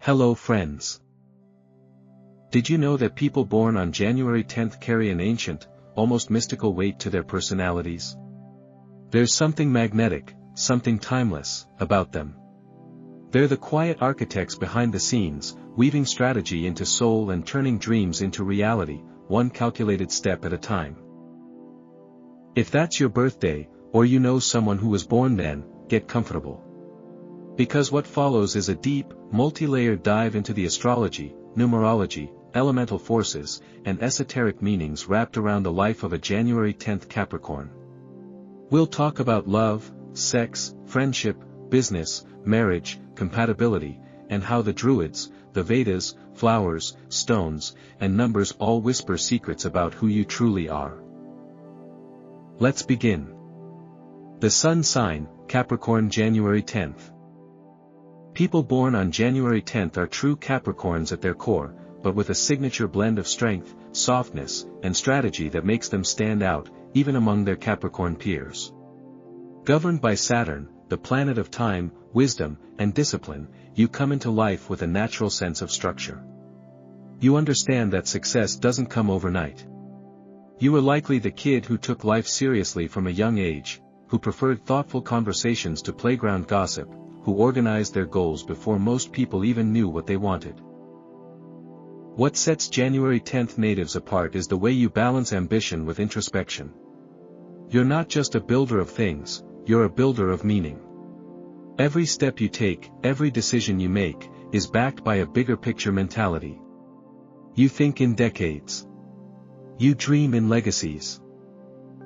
Hello friends. Did you know that people born on January 10th carry an ancient, almost mystical weight to their personalities? There's something magnetic, something timeless, about them. They're the quiet architects behind the scenes, weaving strategy into soul and turning dreams into reality, one calculated step at a time. If that's your birthday, or you know someone who was born then, get comfortable. Because what follows is a deep, multi-layered dive into the astrology, numerology, elemental forces, and esoteric meanings wrapped around the life of a January 10th Capricorn. We'll talk about love, sex, friendship, business, marriage, compatibility, and how the Druids, the Vedas, flowers, stones, and numbers all whisper secrets about who you truly are. Let's begin. The Sun sign, Capricorn, January 10th. People born on January 10th are true Capricorns at their core, but with a signature blend of strength, softness, and strategy that makes them stand out, even among their Capricorn peers. Governed by Saturn, the planet of time, wisdom, and discipline, you come into life with a natural sense of structure. You understand that success doesn't come overnight. You were likely the kid who took life seriously from a young age, who preferred thoughtful conversations to playground gossip, who organized their goals before most people even knew what they wanted. What sets January 10th natives apart is the way you balance ambition with introspection. You're not just a builder of things, you're a builder of meaning. Every step you take, every decision you make, is backed by a bigger picture mentality. You think in decades. You dream in legacies.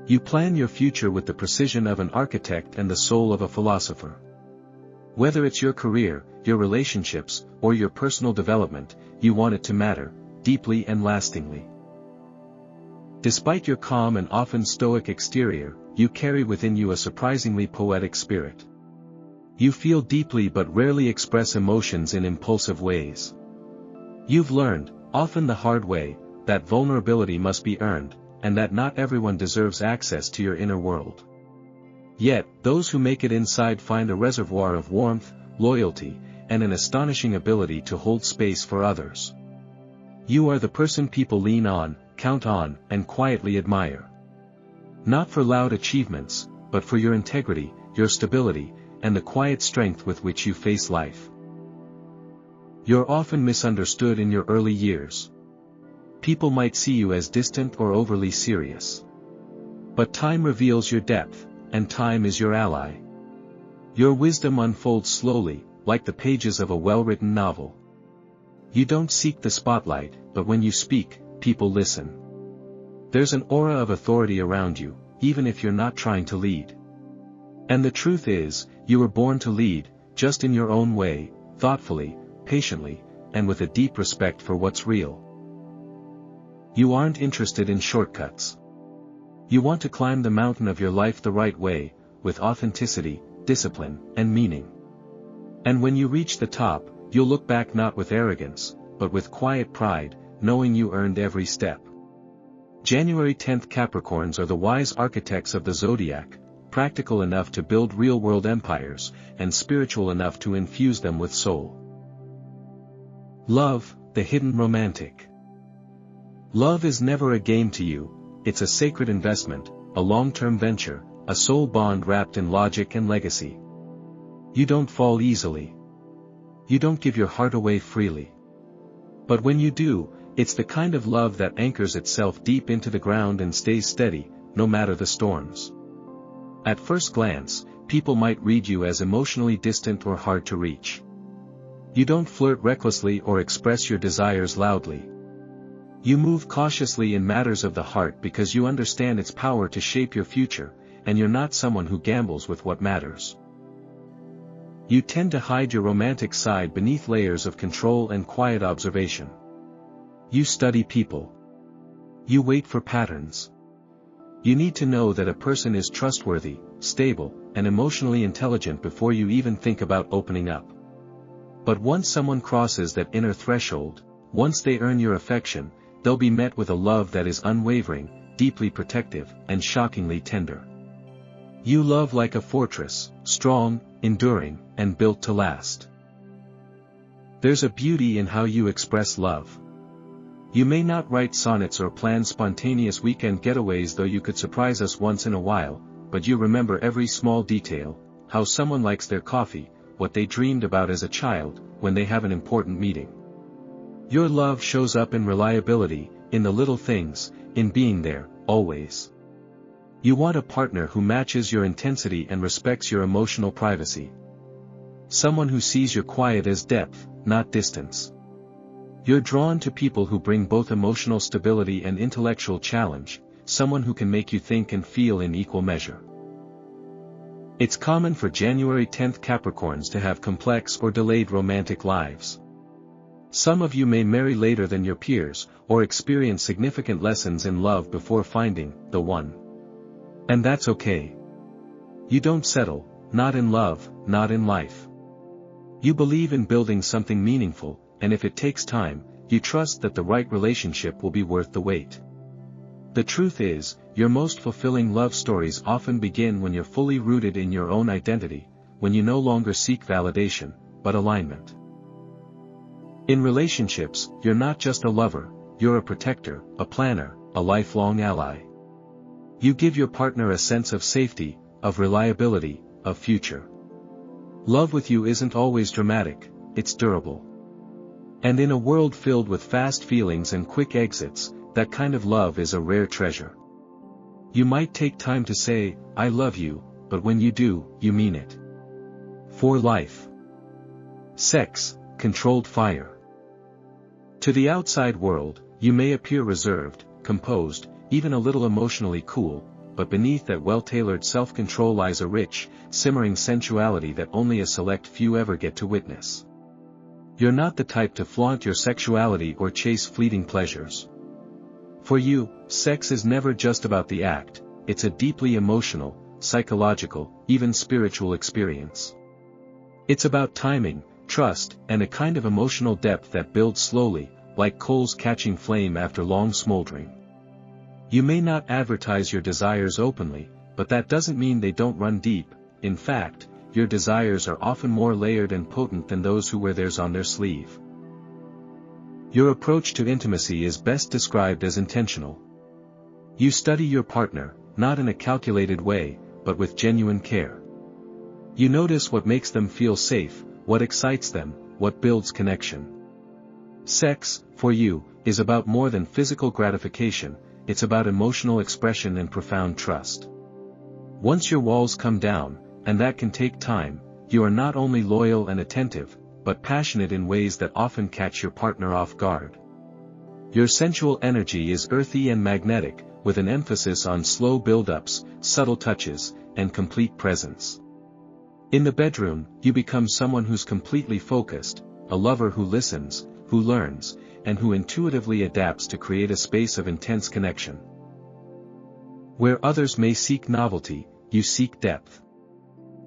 You plan your future with the precision of an architect and the soul of a philosopher. Whether it's your career, your relationships, or your personal development, you want it to matter, deeply and lastingly. Despite your calm and often stoic exterior, you carry within you a surprisingly poetic spirit. You feel deeply but rarely express emotions in impulsive ways. You've learned, often the hard way, that vulnerability must be earned, and that not everyone deserves access to your inner world. Yet, those who make it inside find a reservoir of warmth, loyalty, and an astonishing ability to hold space for others. You are the person people lean on, count on, and quietly admire. Not for loud achievements, but for your integrity, your stability, and the quiet strength with which you face life. You're often misunderstood in your early years. People might see you as distant or overly serious. But time reveals your depth, and time is your ally. Your wisdom unfolds slowly, like the pages of a well-written novel. You don't seek the spotlight, but when you speak, people listen. There's an aura of authority around you, even if you're not trying to lead. And the truth is, you were born to lead, just in your own way, thoughtfully, patiently, and with a deep respect for what's real. You aren't interested in shortcuts. You want to climb the mountain of your life the right way, with authenticity, discipline, and meaning. And when you reach the top, you'll look back not with arrogance, but with quiet pride, knowing you earned every step. January 10th Capricorns are the wise architects of the Zodiac, practical enough to build real-world empires, and spiritual enough to infuse them with soul. Love, the hidden romantic. Love is never a game to you. It's a sacred investment, a long-term venture, a soul bond wrapped in logic and legacy. You don't fall easily. You don't give your heart away freely. But when you do, it's the kind of love that anchors itself deep into the ground and stays steady, no matter the storms. At first glance, people might read you as emotionally distant or hard to reach. You don't flirt recklessly or express your desires loudly. You move cautiously in matters of the heart because you understand its power to shape your future, and you're not someone who gambles with what matters. You tend to hide your romantic side beneath layers of control and quiet observation. You study people. You wait for patterns. You need to know that a person is trustworthy, stable, and emotionally intelligent before you even think about opening up. But once someone crosses that inner threshold, once they earn your affection, they'll be met with a love that is unwavering, deeply protective, and shockingly tender. You love like a fortress, strong, enduring, and built to last. There's a beauty in how you express love. You may not write sonnets or plan spontaneous weekend getaways, though you could surprise us once in a while, but you remember every small detail, how someone likes their coffee, what they dreamed about as a child, when they have an important meeting. Your love shows up in reliability, in the little things, in being there, always. You want a partner who matches your intensity and respects your emotional privacy. Someone who sees your quiet as depth, not distance. You're drawn to people who bring both emotional stability and intellectual challenge, someone who can make you think and feel in equal measure. It's common for January 10th Capricorns to have complex or delayed romantic lives. Some of you may marry later than your peers, or experience significant lessons in love before finding the one. And that's okay. You don't settle, not in love, not in life. You believe in building something meaningful, and if it takes time, you trust that the right relationship will be worth the wait. The truth is, your most fulfilling love stories often begin when you're fully rooted in your own identity, when you no longer seek validation, but alignment. In relationships, you're not just a lover, you're a protector, a planner, a lifelong ally. You give your partner a sense of safety, of reliability, of future. Love with you isn't always dramatic, it's durable. And in a world filled with fast feelings and quick exits, that kind of love is a rare treasure. You might take time to say, "I love you," but when you do, you mean it. For life. Sex, controlled fire. To the outside world, you may appear reserved, composed, even a little emotionally cool, but beneath that well-tailored self-control lies a rich, simmering sensuality that only a select few ever get to witness. You're not the type to flaunt your sexuality or chase fleeting pleasures. For you, sex is never just about the act, it's a deeply emotional, psychological, even spiritual experience. It's about timing, trust, and a kind of emotional depth that builds slowly, like coals catching flame after long smoldering. You may not advertise your desires openly, but that doesn't mean they don't run deep. In fact, your desires are often more layered and potent than those who wear theirs on their sleeve. Your approach to intimacy is best described as intentional. You study your partner, not in a calculated way, but with genuine care. You notice what makes them feel safe, what excites them, what builds connection. Sex, for you, is about more than physical gratification, it's about emotional expression and profound trust. Once your walls come down, and that can take time, you are not only loyal and attentive, but passionate in ways that often catch your partner off guard. Your sensual energy is earthy and magnetic, with an emphasis on slow build-ups, subtle touches, and complete presence. In the bedroom, you become someone who's completely focused, a lover who listens, who learns, and who intuitively adapts to create a space of intense connection. Where others may seek novelty, you seek depth.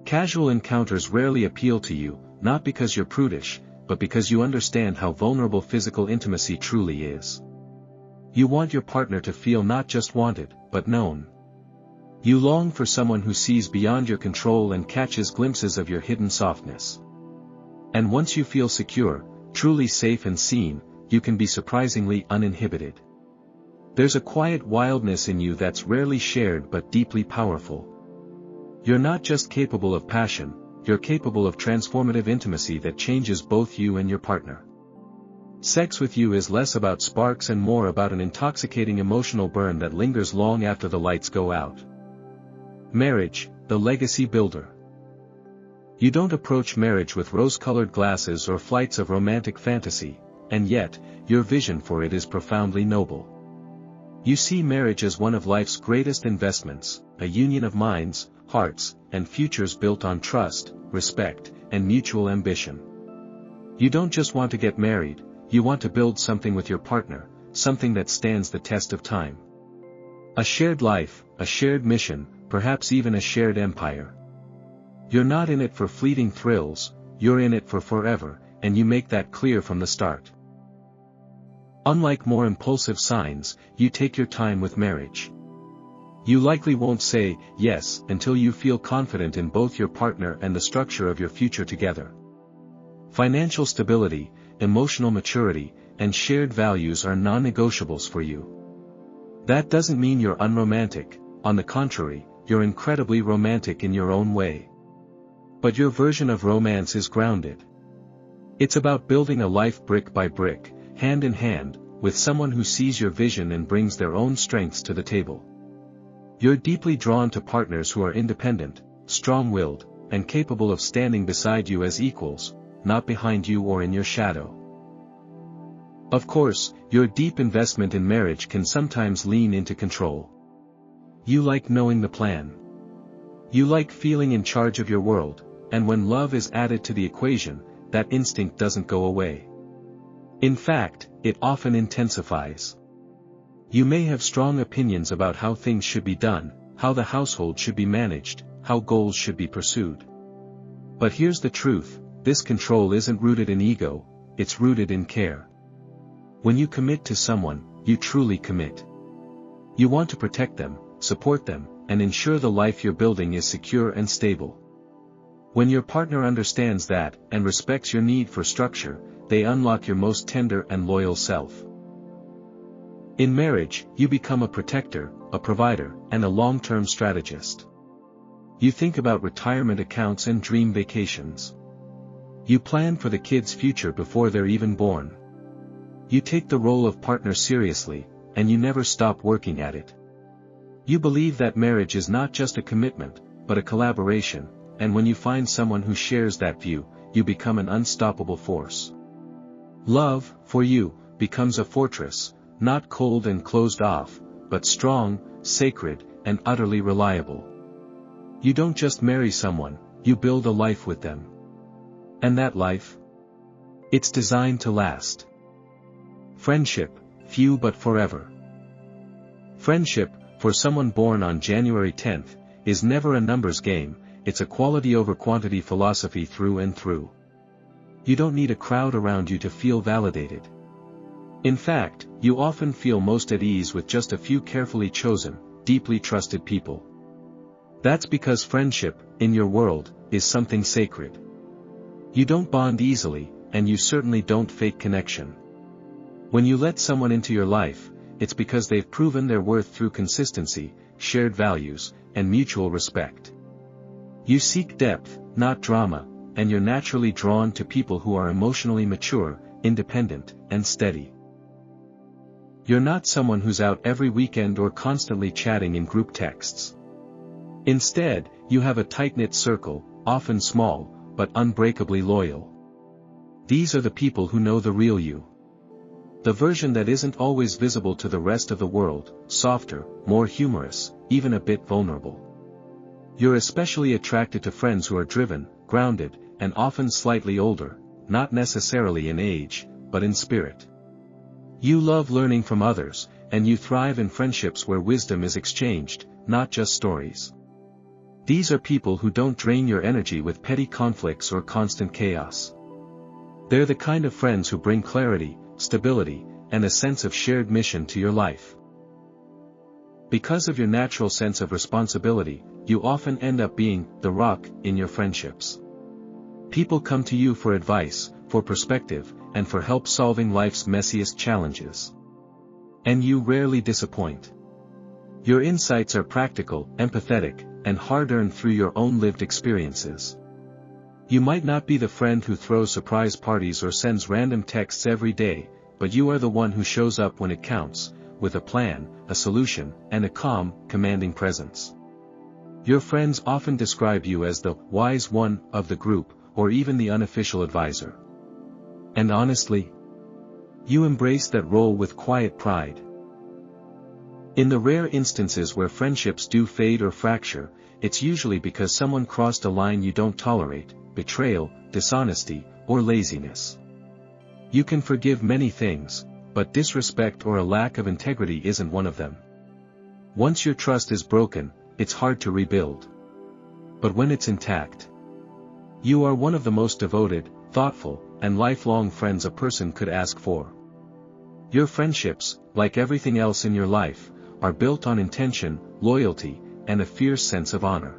Casual encounters rarely appeal to you, not because you're prudish, but because you understand how vulnerable physical intimacy truly is. You want your partner to feel not just wanted, but known. You long for someone who sees beyond your control and catches glimpses of your hidden softness. And once you feel secure, truly safe and seen, you can be surprisingly uninhibited. There's a quiet wildness in you that's rarely shared but deeply powerful. You're not just capable of passion, you're capable of transformative intimacy that changes both you and your partner. Sex with you is less about sparks and more about an intoxicating emotional burn that lingers long after the lights go out. Marriage, the legacy builder. You don't approach marriage with rose-colored glasses or flights of romantic fantasy, and yet, your vision for it is profoundly noble. You see marriage as one of life's greatest investments, a union of minds, hearts, and futures built on trust, respect, and mutual ambition. You don't just want to get married, you want to build something with your partner, something that stands the test of time. A shared life, a shared mission, perhaps even a shared empire. You're not in it for fleeting thrills, you're in it for forever, and you make that clear from the start. Unlike more impulsive signs, you take your time with marriage. You likely won't say yes until you feel confident in both your partner and the structure of your future together. Financial stability, emotional maturity, and shared values are non-negotiables for you. That doesn't mean you're unromantic, on the contrary, you're incredibly romantic in your own way. But your version of romance is grounded. It's about building a life brick by brick, hand in hand, with someone who sees your vision and brings their own strengths to the table. You're deeply drawn to partners who are independent, strong-willed, and capable of standing beside you as equals, not behind you or in your shadow. Of course, your deep investment in marriage can sometimes lean into control. You like knowing the plan. You like feeling in charge of your world, and when love is added to the equation, that instinct doesn't go away. In fact, it often intensifies. You may have strong opinions about how things should be done, how the household should be managed, how goals should be pursued. But here's the truth, this control isn't rooted in ego, it's rooted in care. When you commit to someone, you truly commit. You want to protect them, support them, and ensure the life you're building is secure and stable. When your partner understands that, and respects your need for structure, they unlock your most tender and loyal self. In marriage, you become a protector, a provider, and a long-term strategist. You think about retirement accounts and dream vacations. You plan for the kids' future before they're even born. You take the role of partner seriously, and you never stop working at it. You believe that marriage is not just a commitment, but a collaboration, and when you find someone who shares that view, you become an unstoppable force. Love, for you, becomes a fortress, not cold and closed off, but strong, sacred, and utterly reliable. You don't just marry someone, you build a life with them. And that life? It's designed to last. Friendship, few but forever. Friendship, for someone born on January 10th, is never a numbers game, it's a quality over quantity philosophy through and through. You don't need a crowd around you to feel validated. In fact, you often feel most at ease with just a few carefully chosen, deeply trusted people. That's because friendship, in your world, is something sacred. You don't bond easily, and you certainly don't fake connection. When you let someone into your life, it's because they've proven their worth through consistency, shared values, and mutual respect. You seek depth, not drama, and you're naturally drawn to people who are emotionally mature, independent, and steady. You're not someone who's out every weekend or constantly chatting in group texts. Instead, you have a tight-knit circle, often small, but unbreakably loyal. These are the people who know the real you. The version that isn't always visible to the rest of the world, softer, more humorous, even a bit vulnerable. You're especially attracted to friends who are driven, grounded, and often slightly older, not necessarily in age, but in spirit. You love learning from others, and you thrive in friendships where wisdom is exchanged, not just stories. These are people who don't drain your energy with petty conflicts or constant chaos. They're the kind of friends who bring clarity, stability, and a sense of shared mission to your life. Because of your natural sense of responsibility, you often end up being the rock in your friendships. People come to you for advice, for perspective, and for help solving life's messiest challenges. And you rarely disappoint. Your insights are practical, empathetic, and hard-earned through your own lived experiences. You might not be the friend who throws surprise parties or sends random texts every day, but you are the one who shows up when it counts, with a plan, a solution, and a calm, commanding presence. Your friends often describe you as the wise one of the group, or even the unofficial advisor. And honestly, you embrace that role with quiet pride. In the rare instances where friendships do fade or fracture, it's usually because someone crossed a line you don't tolerate: betrayal, dishonesty, or laziness. You can forgive many things, but disrespect or a lack of integrity isn't one of them. Once your trust is broken, it's hard to rebuild. But when it's intact, you are one of the most devoted, thoughtful, and lifelong friends a person could ask for. Your friendships, like everything else in your life, are built on intention, loyalty, and a fierce sense of honor.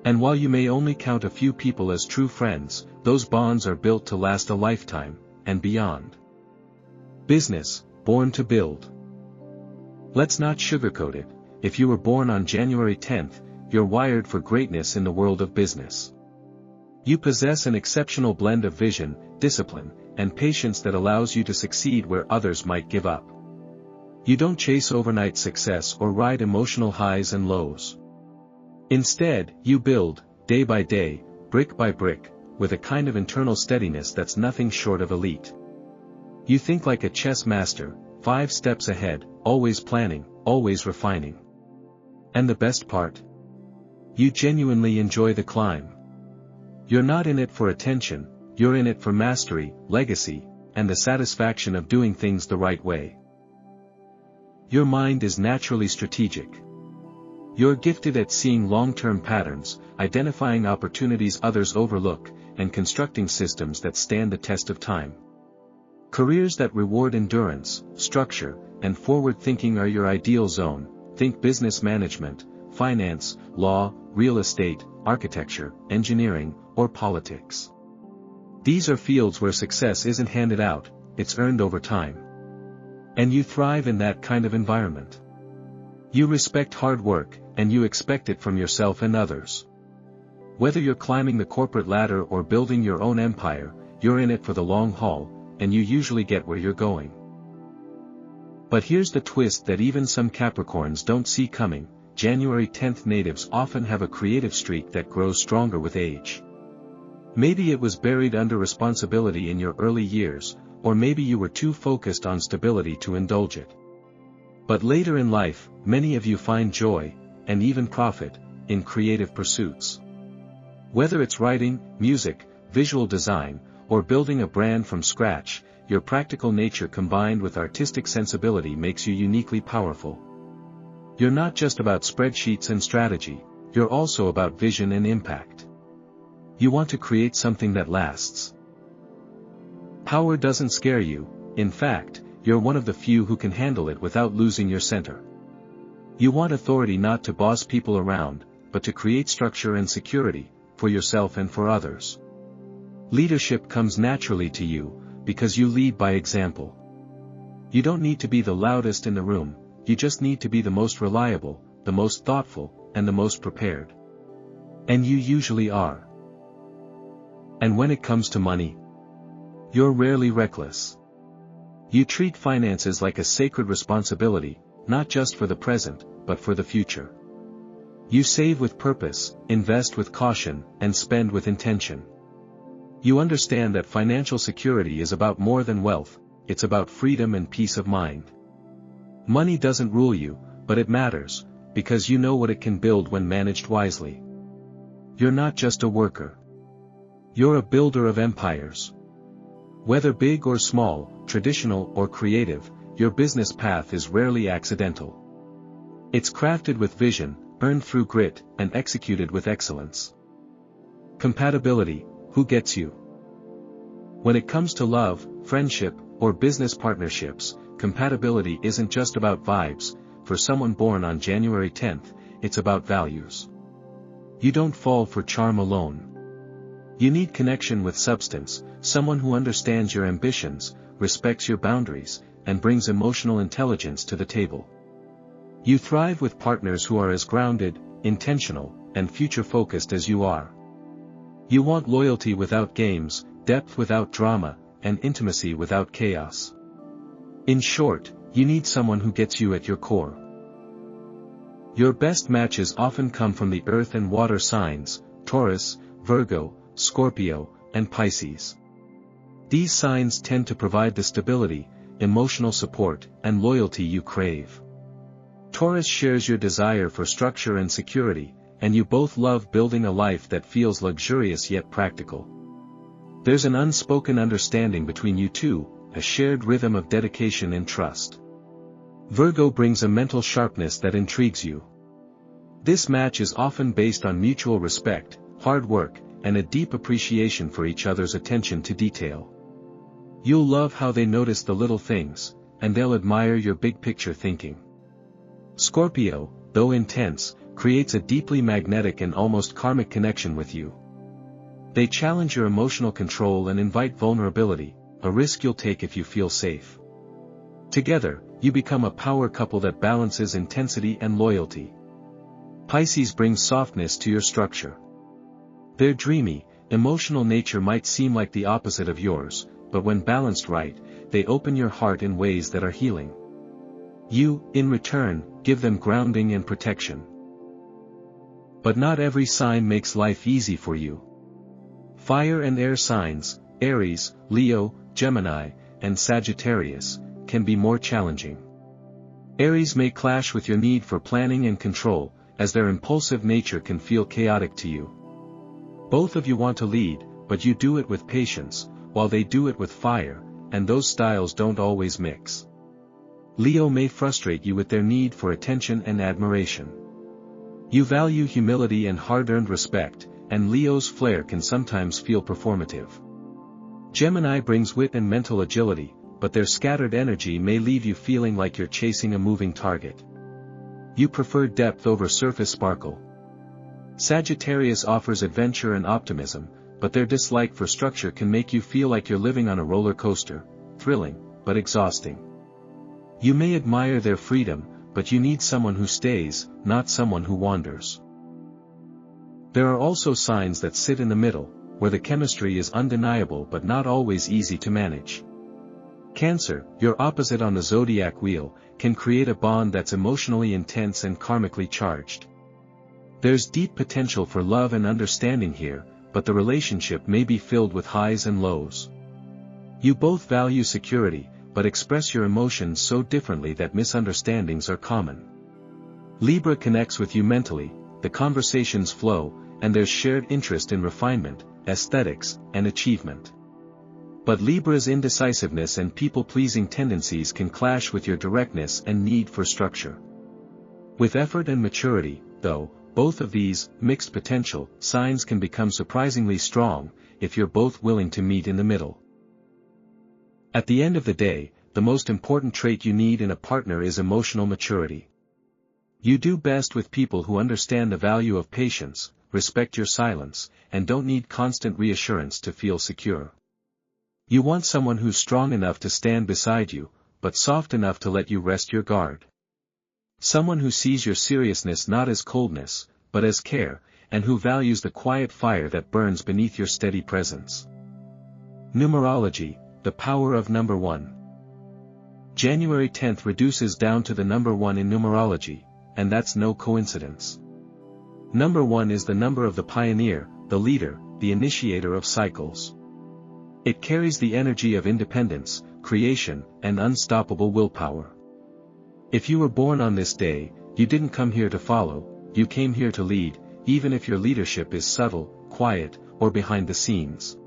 And while you may only count a few people as true friends, those bonds are built to last a lifetime, and beyond. Business, born to build. Let's not sugarcoat it. If you were born on January 10th, you're wired for greatness in the world of business. You possess an exceptional blend of vision, discipline, and patience that allows you to succeed where others might give up. You don't chase overnight success or ride emotional highs and lows. Instead, you build, day by day, brick by brick, with a kind of internal steadiness that's nothing short of elite. You think like a chess master, 5 steps ahead, always planning, always refining. And the best part? You genuinely enjoy the climb. You're not in it for attention, you're in it for mastery, legacy, and the satisfaction of doing things the right way. Your mind is naturally strategic. You're gifted at seeing long-term patterns, identifying opportunities others overlook, and constructing systems that stand the test of time. Careers that reward endurance, structure, and forward thinking are your ideal zone. Think business management, finance, law, real estate, architecture, engineering, or politics. These are fields where success isn't handed out, it's earned over time. And you thrive in that kind of environment. You respect hard work, and you expect it from yourself and others. Whether you're climbing the corporate ladder or building your own empire, you're in it for the long haul, and you usually get where you're going. But here's the twist that even some Capricorns don't see coming. January 10th natives often have a creative streak that grows stronger with age. Maybe it was buried under responsibility in your early years, or maybe you were too focused on stability to indulge it. But later in life, many of you find joy, and even profit, in creative pursuits. Whether it's writing, music, visual design, or building a brand from scratch, your practical nature combined with artistic sensibility makes you uniquely powerful. You're not just about spreadsheets and strategy, you're also about vision and impact. You want to create something that lasts. Power doesn't scare you, in fact, you're one of the few who can handle it without losing your center. You want authority not to boss people around, but to create structure and security, for yourself and for others. Leadership comes naturally to you, because you lead by example. You don't need to be the loudest in the room, you just need to be the most reliable, the most thoughtful, and the most prepared. And you usually are. And when it comes to money, you're rarely reckless. You treat finances like a sacred responsibility, not just for the present, but for the future. You save with purpose, invest with caution, and spend with intention. You understand that financial security is about more than wealth, it's about freedom and peace of mind. Money doesn't rule you, but it matters, because you know what it can build when managed wisely. You're not just a worker. You're a builder of empires. Whether big or small, traditional or creative, your business path is rarely accidental. It's crafted with vision, earned through grit, and executed with excellence. Compatibility, who gets you? When it comes to love, friendship, or business partnerships, compatibility isn't just about vibes. For someone born on January 10th, it's about values. You don't fall for charm alone. You need connection with substance, someone who understands your ambitions, respects your boundaries, and brings emotional intelligence to the table. You thrive with partners who are as grounded, intentional, and future-focused as you are. You want loyalty without games, depth without drama, and intimacy without chaos. In short, you need someone who gets you at your core. Your best matches often come from the earth and water signs, Taurus, Virgo, Scorpio, and Pisces. These signs tend to provide the stability, emotional support, and loyalty you crave. Taurus shares your desire for structure and security, and you both love building a life that feels luxurious yet practical. There's an unspoken understanding between you two, a shared rhythm of dedication and trust. Virgo brings a mental sharpness that intrigues you. This match is often based on mutual respect, hard work, and a deep appreciation for each other's attention to detail. You'll love how they notice the little things, and they'll admire your big-picture thinking. Scorpio, though intense, creates a deeply magnetic and almost karmic connection with you. They challenge your emotional control and invite vulnerability, a risk you'll take if you feel safe. Together, you become a power couple that balances intensity and loyalty. Pisces brings softness to your structure. Their dreamy, emotional nature might seem like the opposite of yours, but when balanced right, they open your heart in ways that are healing. You, in return, give them grounding and protection. But not every sign makes life easy for you. Fire and air signs, Aries, Leo, Gemini, and Sagittarius, can be more challenging. Aries may clash with your need for planning and control, as their impulsive nature can feel chaotic to you. Both of you want to lead, but you do it with patience, while they do it with fire, and those styles don't always mix. Leo may frustrate you with their need for attention and admiration. You value humility and hard-earned respect, and Leo's flair can sometimes feel performative. Gemini brings wit and mental agility, but their scattered energy may leave you feeling like you're chasing a moving target. You prefer depth over surface sparkle. Sagittarius offers adventure and optimism, but their dislike for structure can make you feel like you're living on a roller coaster, thrilling, but exhausting. You may admire their freedom, but you need someone who stays, not someone who wanders. There are also signs that sit in the middle, where the chemistry is undeniable but not always easy to manage. Cancer, your opposite on the zodiac wheel, can create a bond that's emotionally intense and karmically charged. There's deep potential for love and understanding here, but the relationship may be filled with highs and lows. You both value security, but express your emotions so differently that misunderstandings are common. Libra connects with you mentally, the conversations flow, and there's shared interest in refinement, aesthetics, and achievement. But Libra's indecisiveness and people-pleasing tendencies can clash with your directness and need for structure. With effort and maturity, though, both of these, mixed potential, signs can become surprisingly strong, if you're both willing to meet in the middle. At the end of the day, the most important trait you need in a partner is emotional maturity. You do best with people who understand the value of patience, respect your silence, and don't need constant reassurance to feel secure. You want someone who's strong enough to stand beside you, but soft enough to let you rest your guard. Someone who sees your seriousness not as coldness, but as care, and who values the quiet fire that burns beneath your steady presence. Numerology, the power of number 1. January 10th reduces down to the number 1 in numerology, and that's no coincidence. Number 1 is the number of the pioneer, the leader, the initiator of cycles. It carries the energy of independence, creation, and unstoppable willpower. If you were born on this day, you didn't come here to follow, you came here to lead, even if your leadership is subtle, quiet, or behind the scenes.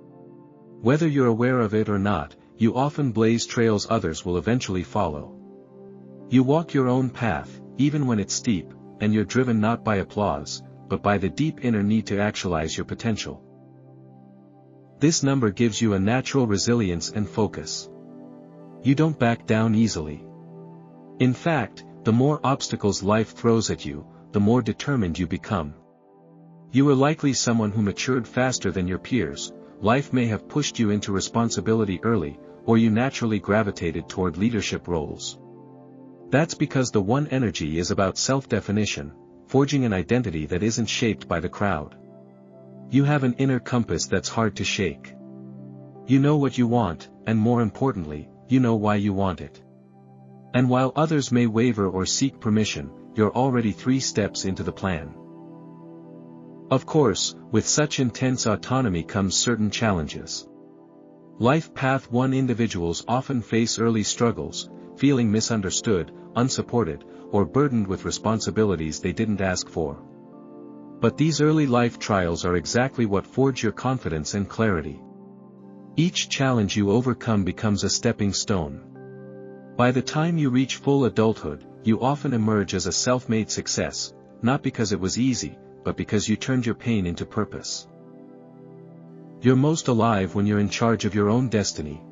Whether you're aware of it or not, you often blaze trails others will eventually follow. You walk your own path, even when it's steep, and you're driven not by applause, but by the deep inner need to actualize your potential. This number gives you a natural resilience and focus. You don't back down easily. In fact, the more obstacles life throws at you, the more determined you become. You are likely someone who matured faster than your peers. Life may have pushed you into responsibility early, or you naturally gravitated toward leadership roles. That's because the one energy is about self-definition, forging an identity that isn't shaped by the crowd. You have an inner compass that's hard to shake. You know what you want, and more importantly, you know why you want it. And while others may waver or seek permission, you're already 3 steps into the plan. Of course, with such intense autonomy comes certain challenges. Life Path 1 individuals often face early struggles, feeling misunderstood, unsupported, or burdened with responsibilities they didn't ask for. But these early life trials are exactly what forge your confidence and clarity. Each challenge you overcome becomes a stepping stone. By the time you reach full adulthood, you often emerge as a self-made success, not because it was easy, but because you turned your pain into purpose. You're most alive when you're in charge of your own destiny.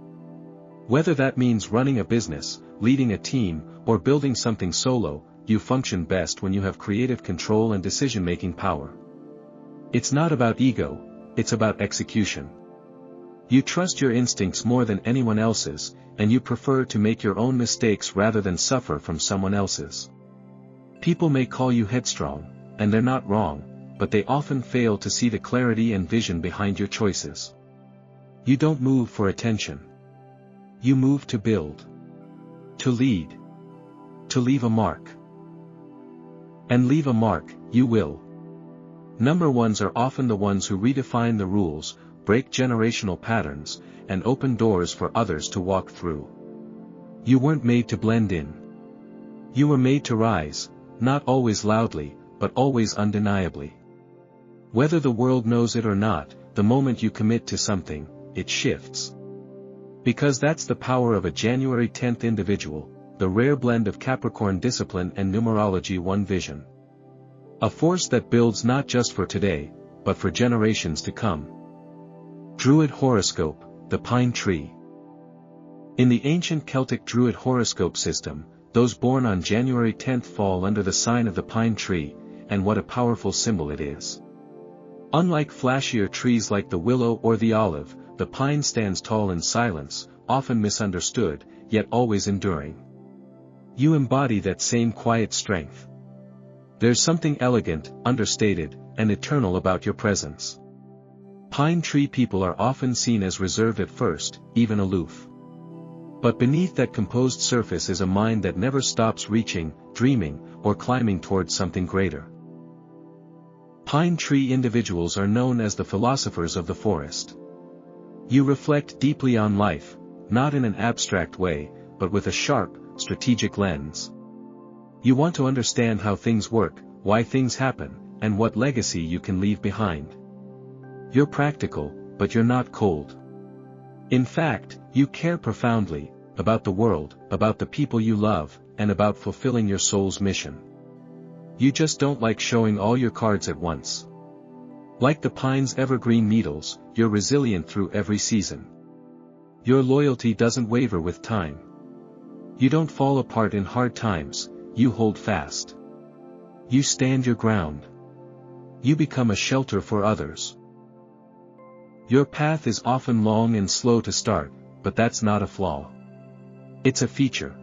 Whether that means running a business, leading a team, or building something solo, you function best when you have creative control and decision-making power. It's not about ego, it's about execution. You trust your instincts more than anyone else's, and you prefer to make your own mistakes rather than suffer from someone else's. People may call you headstrong, and they're not wrong, but they often fail to see the clarity and vision behind your choices. You don't move for attention. You move to build. To lead. To leave a mark. And leave a mark, you will. Number ones are often the ones who redefine the rules, break generational patterns, and open doors for others to walk through. You weren't made to blend in. You were made to rise, not always loudly, but always undeniably. Whether the world knows it or not, the moment you commit to something, it shifts. Because that's the power of a January 10th individual, the rare blend of Capricorn discipline and numerology one vision. A force that builds not just for today, but for generations to come. Druid horoscope, the pine tree. In the ancient Celtic Druid horoscope system, those born on January 10th fall under the sign of the pine tree, and what a powerful symbol it is. Unlike flashier trees like the willow or the olive, the pine stands tall in silence, often misunderstood, yet always enduring. You embody that same quiet strength. There's something elegant, understated, and eternal about your presence. Pine tree people are often seen as reserved at first, even aloof. But beneath that composed surface is a mind that never stops reaching, dreaming, or climbing towards something greater. Pine tree individuals are known as the philosophers of the forest. You reflect deeply on life, not in an abstract way, but with a sharp, strategic lens. You want to understand how things work, why things happen, and what legacy you can leave behind. You're practical, but you're not cold. In fact, you care profoundly, about the world, about the people you love, and about fulfilling your soul's mission. You just don't like showing all your cards at once. Like the pine's evergreen needles, you're resilient through every season. Your loyalty doesn't waver with time. You don't fall apart in hard times, you hold fast. You stand your ground. You become a shelter for others. Your path is often long and slow to start, but that's not a flaw. It's a feature.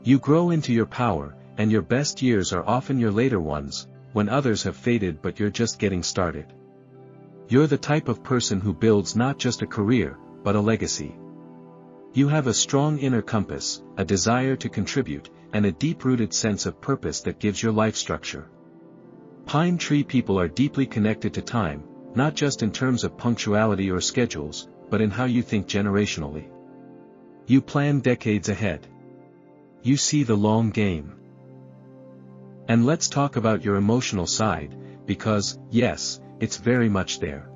You grow into your power, and your best years are often your later ones, when others have faded but you're just getting started. You're the type of person who builds not just a career, but a legacy. You have a strong inner compass, a desire to contribute, and a deep-rooted sense of purpose that gives your life structure. Pine tree people are deeply connected to time, not just in terms of punctuality or schedules, but in how you think generationally. You plan decades ahead. You see the long game. And let's talk about your emotional side, because, yes, it's very much there.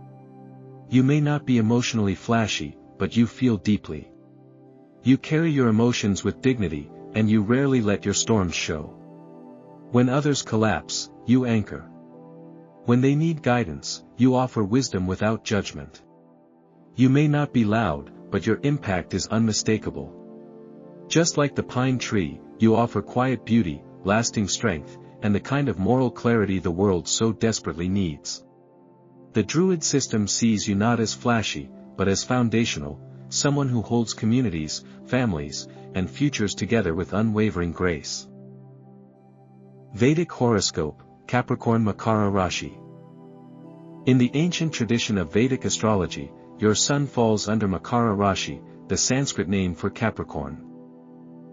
You may not be emotionally flashy, but you feel deeply. You carry your emotions with dignity, and you rarely let your storms show. When others collapse, you anchor. When they need guidance, you offer wisdom without judgment. You may not be loud, but your impact is unmistakable. Just like the pine tree, you offer quiet beauty, lasting strength, and the kind of moral clarity the world so desperately needs. The Druid system sees you not as flashy, but as foundational, someone who holds communities, families, and futures together with unwavering grace. Vedic horoscope, Capricorn Makara Rashi. In the ancient tradition of Vedic astrology, your sun falls under Makara Rashi, the Sanskrit name for Capricorn.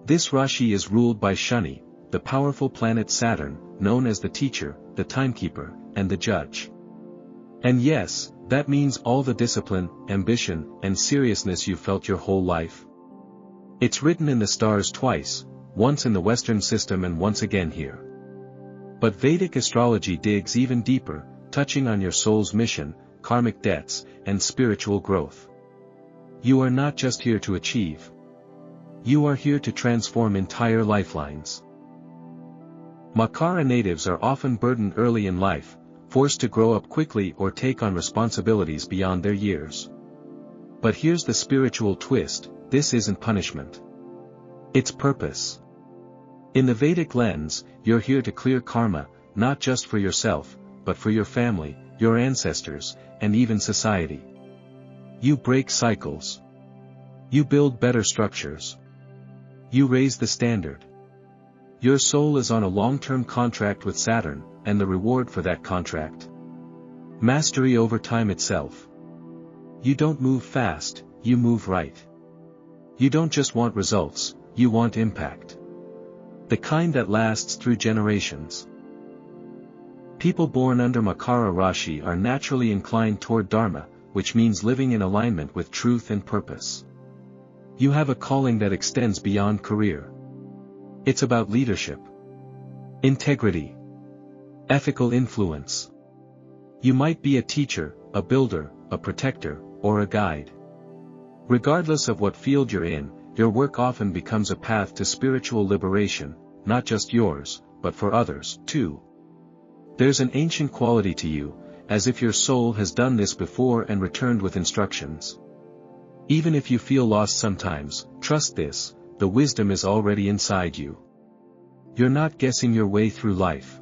This Rashi is ruled by Shani, the powerful planet Saturn, known as the teacher, the timekeeper, and the judge. And yes, that means all the discipline, ambition, and seriousness you felt your whole life. It's written in the stars twice, once in the Western system and once again here. But Vedic astrology digs even deeper, touching on your soul's mission, karmic debts, and spiritual growth. You are not just here to achieve. You are here to transform entire lifelines. Makara natives are often burdened early in life, forced to grow up quickly or take on responsibilities beyond their years. But here's the spiritual twist, this isn't punishment. It's purpose. In the Vedic lens, you're here to clear karma, not just for yourself, but for your family, your ancestors, and even society. You break cycles. You build better structures. You raise the standard. Your soul is on a long-term contract with Saturn, and the reward for that contract: mastery over time itself. You don't move fast, you move right. You don't just want results, you want impact. The kind that lasts through generations. People born under Makara Rashi are naturally inclined toward Dharma, which means living in alignment with truth and purpose. You have a calling that extends beyond career. It's about leadership, integrity, ethical influence. You might be a teacher, a builder, a protector, or a guide. Regardless of what field you're in, your work often becomes a path to spiritual liberation, not just yours, but for others, too. There's an ancient quality to you, as if your soul has done this before and returned with instructions. Even if you feel lost sometimes, trust this: the wisdom is already inside you. You're not guessing your way through life.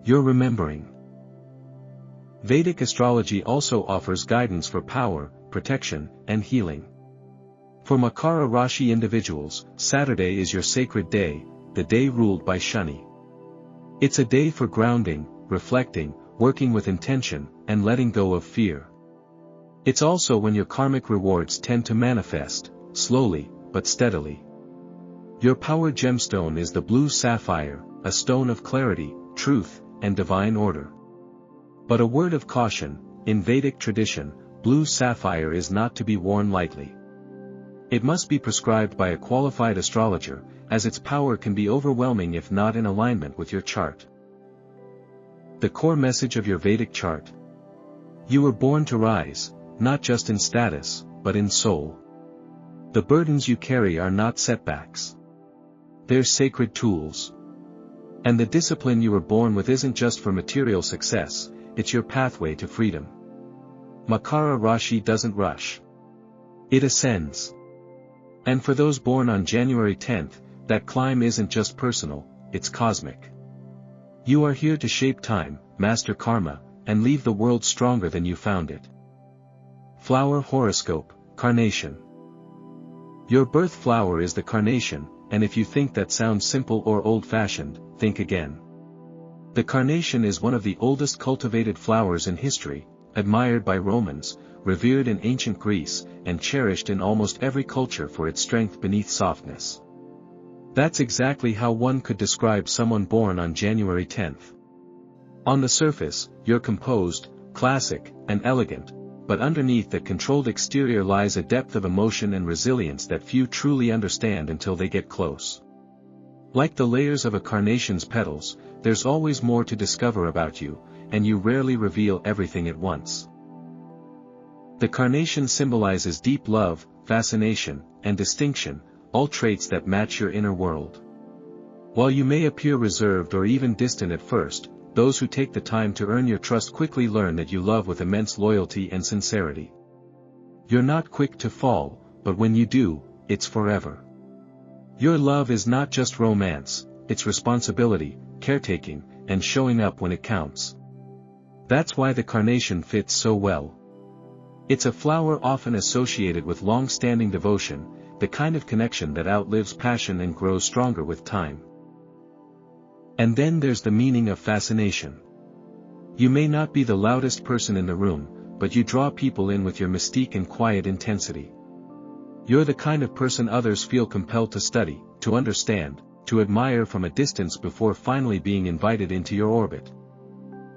You're remembering. Vedic astrology also offers guidance for power, protection, and healing. For Makara Rashi individuals, Saturday is your sacred day, the day ruled by Shani. It's a day for grounding, reflecting, working with intention, and letting go of fear. It's also when your karmic rewards tend to manifest, slowly, but steadily. Your power gemstone is the blue sapphire, a stone of clarity, truth, and divine order. But a word of caution: in Vedic tradition, blue sapphire is not to be worn lightly. It must be prescribed by a qualified astrologer, as its power can be overwhelming if not in alignment with your chart. The core message of your Vedic chart: you were born to rise, not just in status, but in soul. The burdens you carry are not setbacks. They're sacred tools. And the discipline you were born with isn't just for material success, it's your pathway to freedom. Makara Rashi doesn't rush. It ascends. And for those born on January 10th, that climb isn't just personal, it's cosmic. You are here to shape time, master karma, and leave the world stronger than you found it. Flower horoscope: Carnation. Your birth flower is the carnation, and if you think that sounds simple or old-fashioned, think again. The carnation is one of the oldest cultivated flowers in history, admired by Romans, revered in ancient Greece, and cherished in almost every culture for its strength beneath softness. That's exactly how one could describe someone born on January 10th. On the surface, you're composed, classic, and elegant, but underneath that controlled exterior lies a depth of emotion and resilience that few truly understand until they get close. Like the layers of a carnation's petals, there's always more to discover about you, and you rarely reveal everything at once. The carnation symbolizes deep love, fascination, and distinction, all traits that match your inner world. While you may appear reserved or even distant at first, those who take the time to earn your trust quickly learn that you love with immense loyalty and sincerity. You're not quick to fall, but when you do, it's forever. Your love is not just romance, it's responsibility, caretaking, and showing up when it counts. That's why the carnation fits so well. It's a flower often associated with long-standing devotion, the kind of connection that outlives passion and grows stronger with time. And then there's the meaning of fascination. You may not be the loudest person in the room, but you draw people in with your mystique and quiet intensity. You're the kind of person others feel compelled to study, to understand, to admire from a distance before finally being invited into your orbit.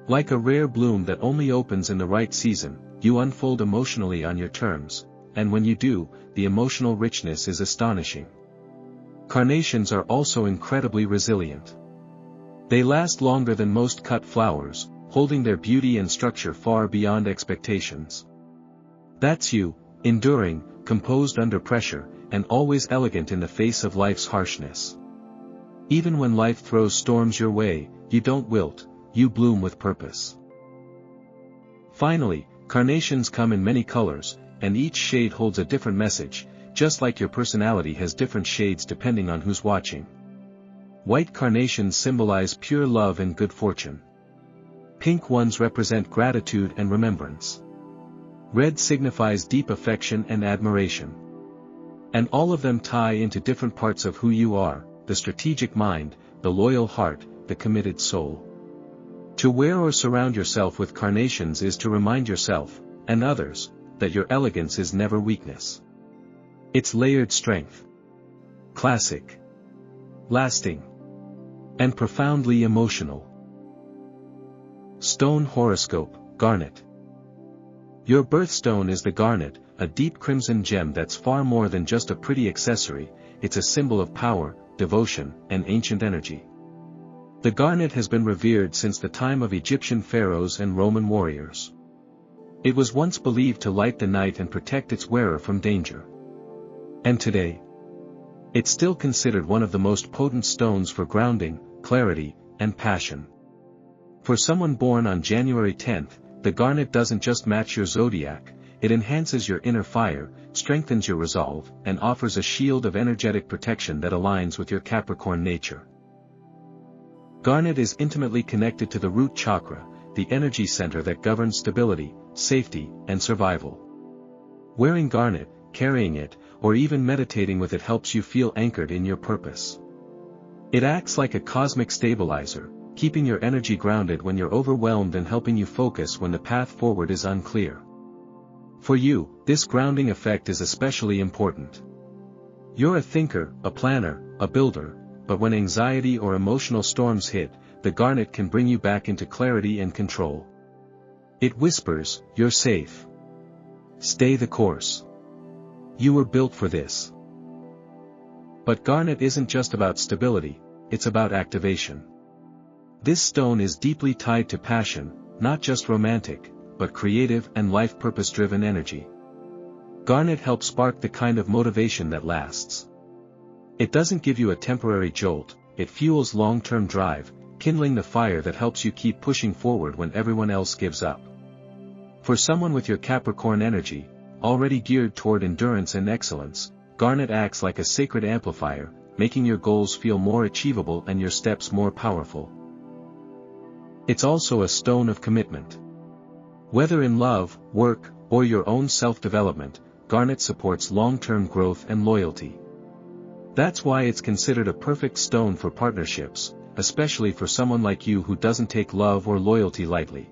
Like a rare bloom that only opens in the right season, you unfold emotionally on your terms, and when you do, the emotional richness is astonishing. Carnations are also incredibly resilient. They last longer than most cut flowers, holding their beauty and structure far beyond expectations. That's you, enduring, composed under pressure, and always elegant in the face of life's harshness. Even when life throws storms your way, you don't wilt, you bloom with purpose. Finally, carnations come in many colors, and each shade holds a different message, just like your personality has different shades depending on who's watching. White carnations symbolize pure love and good fortune. Pink ones represent gratitude and remembrance. Red signifies deep affection and admiration. And all of them tie into different parts of who you are: the strategic mind, the loyal heart, the committed soul. To wear or surround yourself with carnations is to remind yourself, and others, that your elegance is never weakness. It's layered strength. Classic. Lasting. And profoundly emotional. Stone horoscope, garnet. Your birthstone is the garnet, a deep crimson gem that's far more than just a pretty accessory. It's a symbol of power, devotion, and ancient energy. The garnet has been revered since the time of Egyptian pharaohs and Roman warriors. It was once believed to light the night and protect its wearer from danger. And today, it's still considered one of the most potent stones for grounding, clarity, and passion. For someone born on January 10th, the garnet doesn't just match your zodiac, it enhances your inner fire, strengthens your resolve, and offers a shield of energetic protection that aligns with your Capricorn nature. Garnet is intimately connected to the root chakra, the energy center that governs stability, safety, and survival. Wearing garnet, carrying it, or even meditating with it helps you feel anchored in your purpose. It acts like a cosmic stabilizer, keeping your energy grounded when you're overwhelmed and helping you focus when the path forward is unclear. For you, this grounding effect is especially important. You're a thinker, a planner, a builder, but when anxiety or emotional storms hit, the garnet can bring you back into clarity and control. It whispers, "You're safe. Stay the course. You were built for this." But garnet isn't just about stability, it's about activation. This stone is deeply tied to passion, not just romantic, but creative and life purpose-driven energy. Garnet helps spark the kind of motivation that lasts. It doesn't give you a temporary jolt, it fuels long-term drive, kindling the fire that helps you keep pushing forward when everyone else gives up. For someone with your Capricorn energy, already geared toward endurance and excellence, garnet acts like a sacred amplifier, making your goals feel more achievable and your steps more powerful. It's also a stone of commitment. Whether in love, work, or your own self-development, garnet supports long-term growth and loyalty. That's why it's considered a perfect stone for partnerships, especially for someone like you who doesn't take love or loyalty lightly.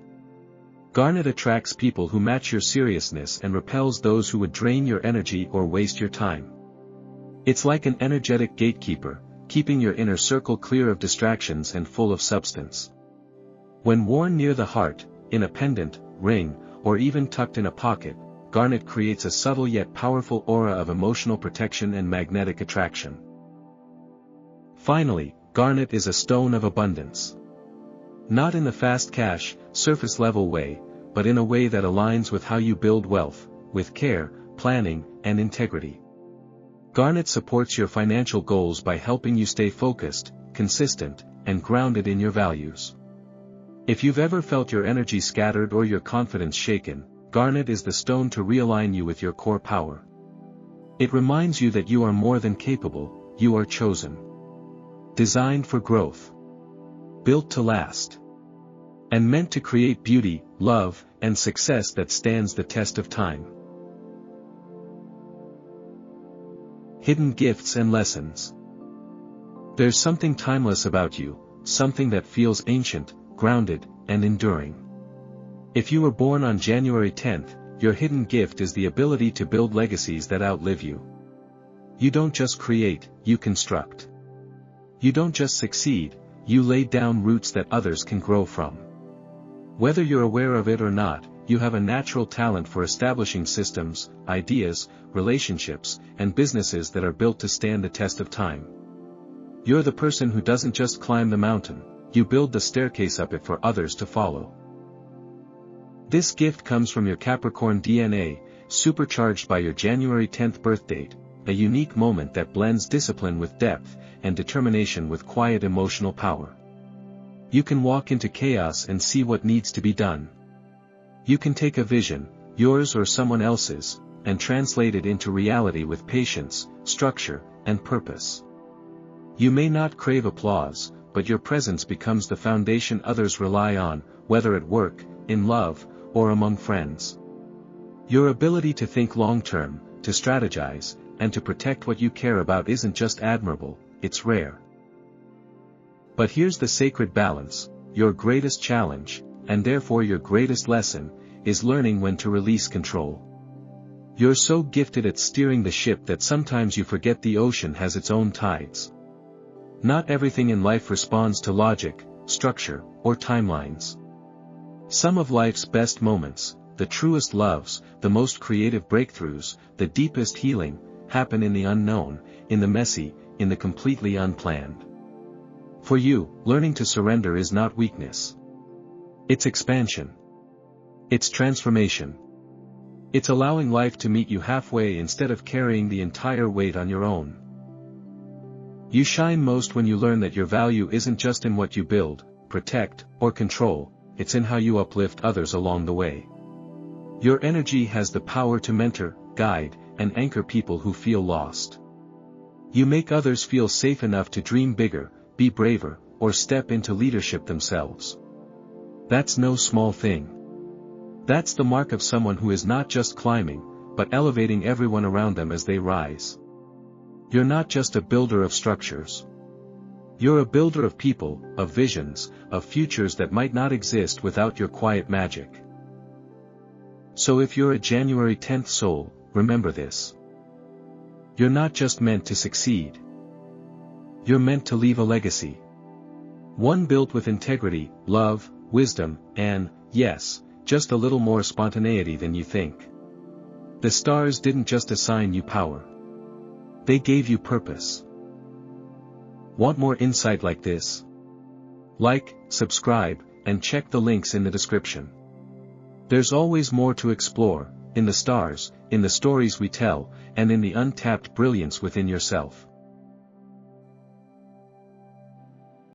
Garnet attracts people who match your seriousness and repels those who would drain your energy or waste your time. It's like an energetic gatekeeper, keeping your inner circle clear of distractions and full of substance. When worn near the heart, in a pendant, ring, or even tucked in a pocket, garnet creates a subtle yet powerful aura of emotional protection and magnetic attraction. Finally, garnet is a stone of abundance. Not in the fast cash, surface-level way, but in a way that aligns with how you build wealth, with care, planning, and integrity. Garnet supports your financial goals by helping you stay focused, consistent, and grounded in your values. If you've ever felt your energy scattered or your confidence shaken, garnet is the stone to realign you with your core power. It reminds you that you are more than capable, you are chosen. Designed for growth. Built to last. And meant to create beauty, love, and success that stands the test of time. Hidden gifts and lessons. There's something timeless about you, something that feels ancient, grounded, and enduring. If you were born on January 10th, your hidden gift is the ability to build legacies that outlive you. You don't just create, you construct. You don't just succeed, you lay down roots that others can grow from. Whether you're aware of it or not, you have a natural talent for establishing systems, ideas, relationships, and businesses that are built to stand the test of time. You're the person who doesn't just climb the mountain, you build the staircase up it for others to follow. This gift comes from your Capricorn DNA, supercharged by your January 10th birth date, a unique moment that blends discipline with depth, and determination with quiet emotional power. You can walk into chaos and see what needs to be done. You can take a vision, yours or someone else's, and translate it into reality with patience, structure, and purpose. You may not crave applause, but your presence becomes the foundation others rely on, whether at work, in love, or among friends. Your ability to think long-term, to strategize, and to protect what you care about isn't just admirable, it's rare. But here's the sacred balance: your greatest challenge, and therefore your greatest lesson, is learning when to release control. You're so gifted at steering the ship that sometimes you forget the ocean has its own tides. Not everything in life responds to logic, structure, or timelines. Some of life's best moments, the truest loves, the most creative breakthroughs, the deepest healing, happen in the unknown, in the messy, in the completely unplanned. For you, learning to surrender is not weakness. It's expansion. It's transformation. It's allowing life to meet you halfway instead of carrying the entire weight on your own. You shine most when you learn that your value isn't just in what you build, protect, or control, it's in how you uplift others along the way. Your energy has the power to mentor, guide, and anchor people who feel lost. You make others feel safe enough to dream bigger, be braver, or step into leadership themselves. That's no small thing. That's the mark of someone who is not just climbing, but elevating everyone around them as they rise. You're not just a builder of structures. You're a builder of people, of visions, of futures that might not exist without your quiet magic. So if you're a January 10th soul, remember this. You're not just meant to succeed. You're meant to leave a legacy. One built with integrity, love, wisdom, and, yes, just a little more spontaneity than you think. The stars didn't just assign you power. They gave you purpose. Want more insight like this? Like, subscribe, and check the links in the description. There's always more to explore, in the stars, in the stories we tell, and in the untapped brilliance within yourself.